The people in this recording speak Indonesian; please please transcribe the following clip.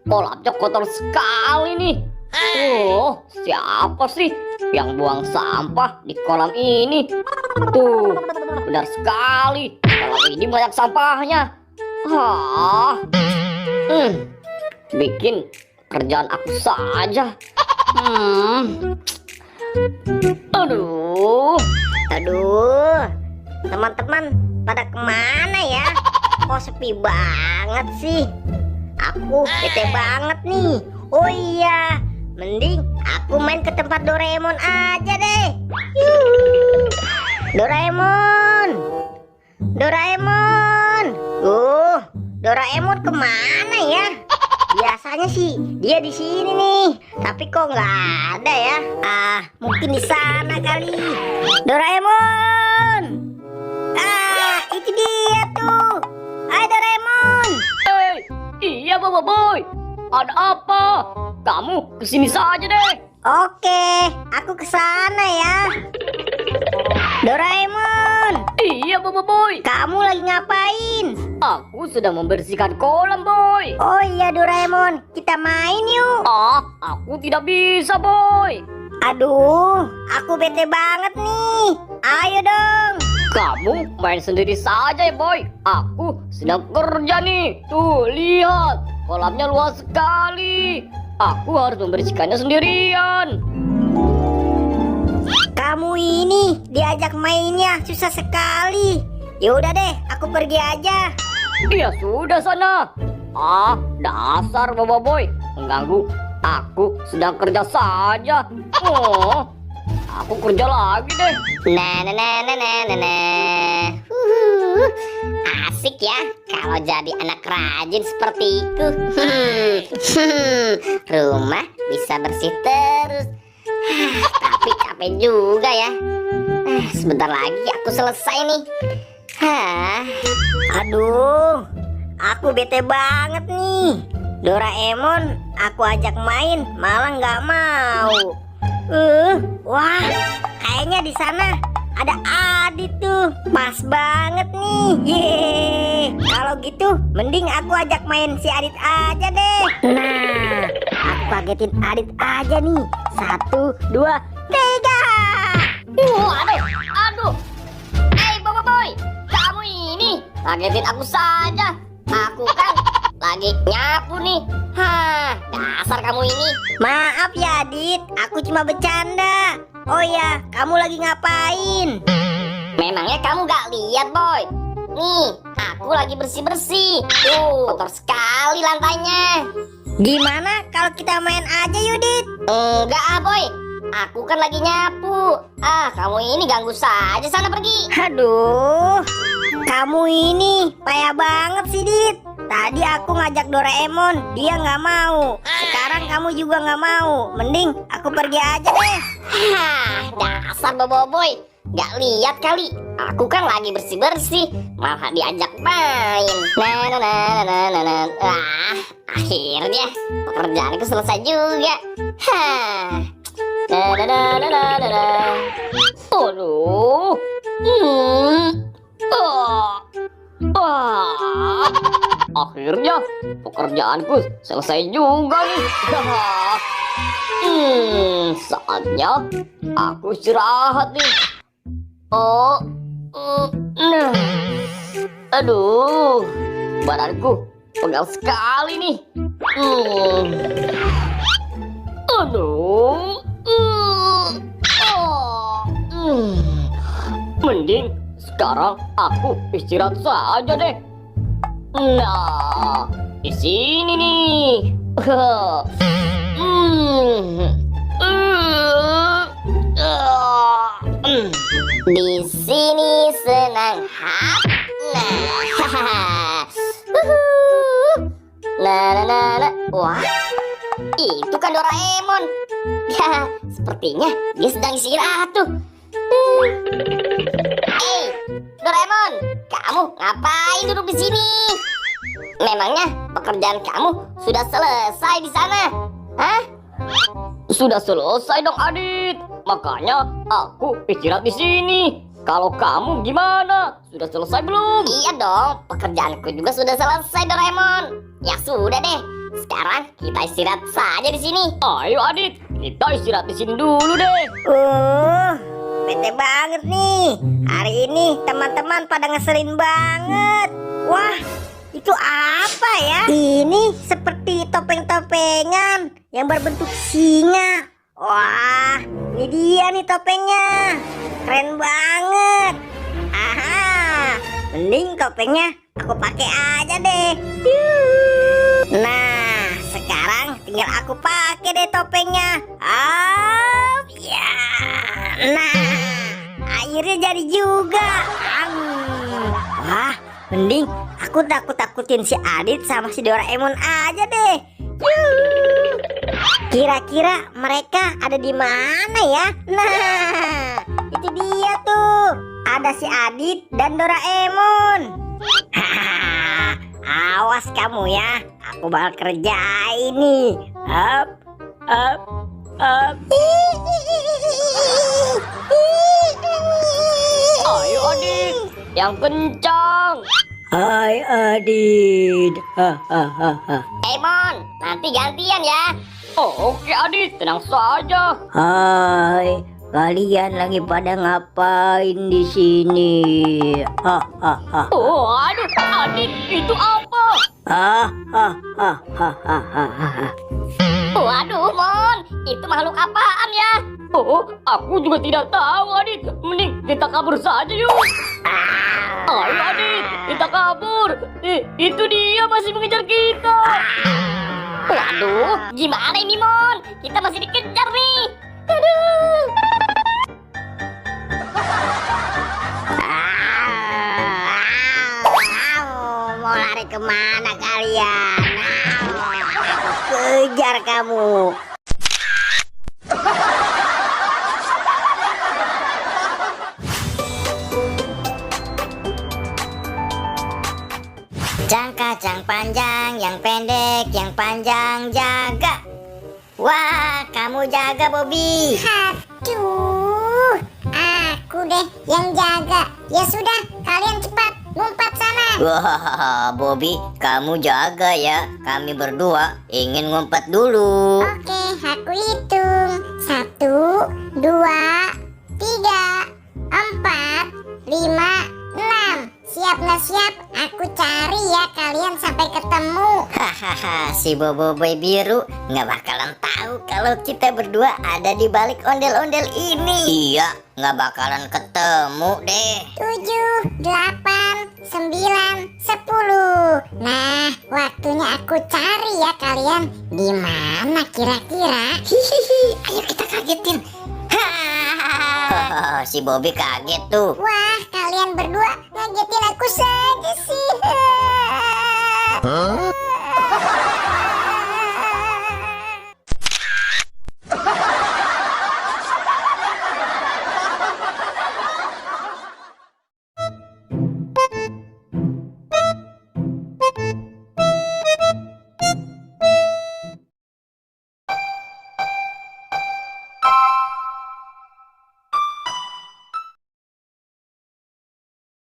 kolamnya kotor sekali nih. Oh, siapa sih yang buang sampah di kolam ini? Tuh, benar sekali. Kolam ini banyak sampahnya. Bikin kerjaan aku saja. Aduh, teman-teman pada kemana ya? Kok sepi banget sih? Aku bete banget nih. Oh iya, mending aku main ke tempat Doraemon aja deh. Yuhu. Doraemon, Doraemon kemana ya? Biasanya sih dia di sini nih, tapi kok nggak ada ya? Mungkin di sana kali. Doraemon, itu dia tuh. Hai Doraemon. Iya Boy. Ada apa? Kamu kesini saja deh. Oke, aku kesana ya. Doraemon. Iya Boy. Kamu lagi ngapain? Aku sedang membersihkan kolam Boy. Oh iya Doraemon, kita main yuk. Aku tidak bisa Boy. Aduh, aku bete banget nih. Ayo dong. Kamu main sendiri saja ya Boy. Aku sedang kerja nih. Tuh lihat, kolamnya luas sekali. Aku harus membersihkannya sendirian. Kamu ini diajak mainnya susah sekali. Ya udah deh, aku pergi aja. Ya sudah sana. Dasar Boy, mengganggu. Aku sedang kerja saja. Aku kerja lagi deh. Asik ya kalau jadi anak rajin sepertiku. Rumah bisa bersih terus. Tapi capek juga ya. Sebentar lagi aku selesai nih. Aduh, aku bete banget nih. Doraemon aku ajak main malah nggak mau. Wah, kayaknya di sana ada Adit tuh. Pas banget nih. Yeay. Kalau gitu mending aku ajak main si Adit aja deh. Nah, aku kagetin Adit aja nih. 1, 2, 3. Aduh. Boy, kamu ini kagetin aku saja. Aku kan lagi nyapu nih. Dasar kamu ini. Maaf ya Adit, aku cuma bercanda. Oh ya, kamu lagi ngapain? Memangnya kamu gak lihat Boy? Nih, aku lagi bersih-bersih. Tuh, kotor sekali lantainya. Gimana kalau kita main aja Yudit? Enggak Boy, aku kan lagi nyapu. Kamu ini ganggu saja, sana pergi. Aduh, kamu ini payah banget sih Dit. Tadi aku ngajak Doraemon, dia nggak mau. Sekarang kamu juga nggak mau. Mending aku pergi aja deh. Dasar Boy, gak lihat kali. Aku kan lagi bersih-bersih, malah diajak main. Akhirnya pekerjaanku selesai juga. Aduh. Akhirnya pekerjaanku selesai juga nih. Saatnya aku istirahat nih. Aduh, badanku pegal sekali nih. Mending sekarang aku istirahat saja deh. Nah, di sini nih. Di sini senang hati. Wah, itu kan Doraemon. Ya, sepertinya dia sedang istirahat tuh. Doraemon, kamu ngapain duduk di sini? Memangnya pekerjaan kamu sudah selesai di sana? Sudah selesai dong Adit. Makanya aku istirahat di sini. Kalau kamu gimana? Sudah selesai belum? Iya dong, pekerjaanku juga sudah selesai Doraemon. Ya sudah deh, sekarang sekarang kita istirahat saja di sini. Ayo Adit, kita istirahat di sini dulu deh. Bete banget nih. Hari ini teman-teman pada ngeselin banget. Wah, itu apa ya? Ini seperti topeng-topengan yang berbentuk singa. Wah, ini dia nih topengnya. Keren banget. Aha, mending topengnya aku pakai aja deh. Nah, sekarang tinggal aku pakai deh topengnya. Ya. Nah, akhirnya jadi juga. Wah, mending aku takut-takutin si Adit sama si Doraemon aja deh. Kira-kira mereka ada di mana ya? Nah, itu dia tuh. Ada si Adit dan Doraemon. Awas kamu ya. Aku bakal kerjain nih. Up. Ayo Adit, yang kencang. Hai Adit. Emon, nanti gantian ya. Oh, oke Adit, tenang saja. Hai, kalian lagi pada ngapain di sini? Oh, aduh, Adit, itu apa? Waduh, Mon, itu makhluk apaan ya? Oh, aku juga tidak tahu, Adit. Mending kita kabur saja yuk. Ayo, Adit, kita kabur. Itu dia masih mengejar kita. Waduh, gimana ini, Mon? Kita masih dikejar nih. Aduh. Mau lari kemana kalian? Aku kejar kamu. Kacang panjang, yang pendek, yang panjang jaga. Wah, kamu jaga Bobby. Aduh, aku deh yang jaga. Ya sudah, kalian cepat lompat sana. Wah, Bobby, kamu jaga ya. Kami berdua ingin ngumpat dulu. Oke, aku hitung. 1, 2, 3, 4, 5, 6. Siap nggak siap? Aku cari ya kalian sampai ketemu. Hahaha, si Bobo Boy biru nggak bakalan tahu kalau kita berdua ada di balik ondel-ondel ini. Iya, nggak bakalan ketemu deh. 7, 8, 9, 10. Nah, waktunya aku cari ya kalian. Di mana kira-kira? Hihihi, ayo kita kagetin. Si Bobby kaget tuh. Wah, kalian berdua ngagetin aku saja sih.